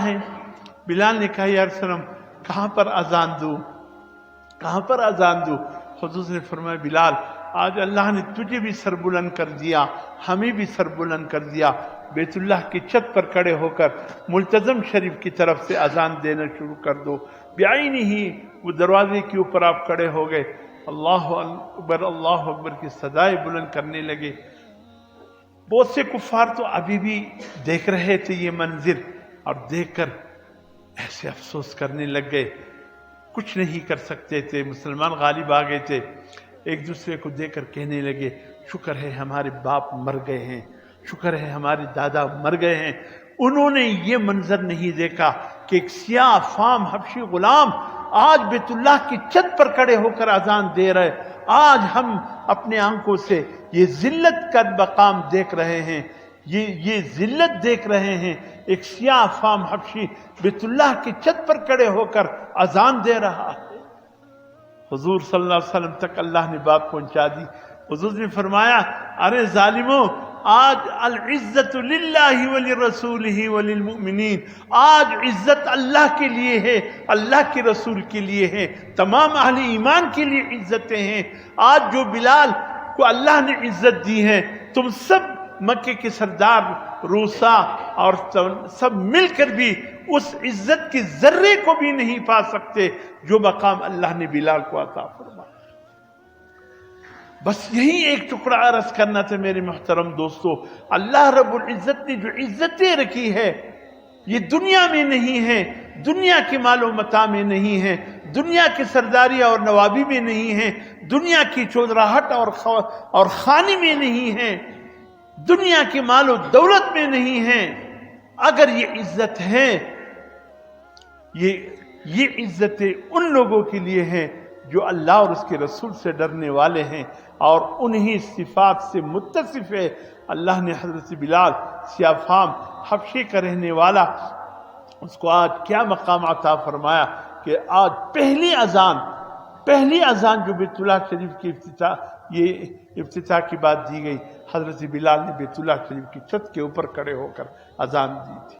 ہیں؟ بلال نے کہا یا رسول اللہ کہاں پر اذان دوں، کہاں پر اذان دوں؟ حضور نے فرمایا بلال آج اللہ نے تجھے بھی سر بلند کر دیا، ہمیں بھی سر بلند کر دیا، بیت اللہ کی چھت پر کھڑے ہو کر ملتزم شریف کی طرف سے اذان دینا شروع کر دو۔ بعینی ہی وہ دروازے کے اوپر آپ کھڑے ہو گئے، اللہ اکبر کی صدائیں بلند کرنے لگے۔ بہت سے کفار تو ابھی بھی دیکھ رہے تھے یہ منظر، اور دیکھ کر ایسے افسوس کرنے لگ گئے، کچھ نہیں کر سکتے تھے، مسلمان غالب آ گئے تھے۔ ایک دوسرے کو دیکھ کر کہنے لگے شکر ہے ہمارے باپ مر گئے ہیں، شکر ہے ہمارے دادا مر گئے ہیں۔ انہوں نے یہ منظر نہیں دیکھا کہ ایک سیاہ فام حبشی غلام آج بیت اللہ کی چھت پر کھڑے ہو کر اذان دے رہے۔ آج ہم اپنے آنکھوں سے یہ ذلت کا مقام دیکھ رہے ہیں، یہ ذلت دیکھ رہے ہیں، ایک سیاہ فام حبشی بیت اللہ کی چھت پر کھڑے ہو کر اذان دے رہا ہے۔ حضور صلی اللہ علیہ وسلم تک اللہ نے بات پہنچا دی۔ حضور نے فرمایا ارے ظالموں، آج العزت للہ ولرسولہ وللمؤمنین، آج عزت اللہ کے لیے ہے، اللہ کے رسول کے لیے ہے، تمام اہل ایمان کے لیے عزتیں ہیں۔ آج جو بلال کو اللہ نے عزت دی ہے، تم سب مکے کے سردار روسا اور سب مل کر بھی اس عزت کی ذرے کو بھی نہیں پا سکتے جو مقام اللہ نے بلال کو عطا فرمایا۔ بس یہی ایک ٹکڑا عرض کرنا تھا میرے محترم دوستو۔ اللہ رب العزت نے جو عزتیں رکھی ہے یہ دنیا میں نہیں ہے، دنیا کے مال و متاع میں نہیں ہے، دنیا کی سرداری اور نوابی میں نہیں ہے، دنیا کی چودراہٹ اور خانی میں نہیں ہے، دنیا کے مال و دولت میں نہیں ہے۔ اگر یہ عزت ہے، یہ عزتیں ان لوگوں کے لیے ہیں جو اللہ اور اس کے رسول سے ڈرنے والے ہیں اور انہی صفات سے متصف ہے۔ اللہ نے حضرت بلال سیاہ فام حبشے کا رہنے والا، اس کو آج کیا مقام عطا فرمایا کہ آج پہلی اذان جو بیت اللہ شریف کی افتتاح کی بات دی گئی، حضرت بلال نے بیت اللہ شریف کی چھت کے اوپر کھڑے ہو کر اذان دی تھی۔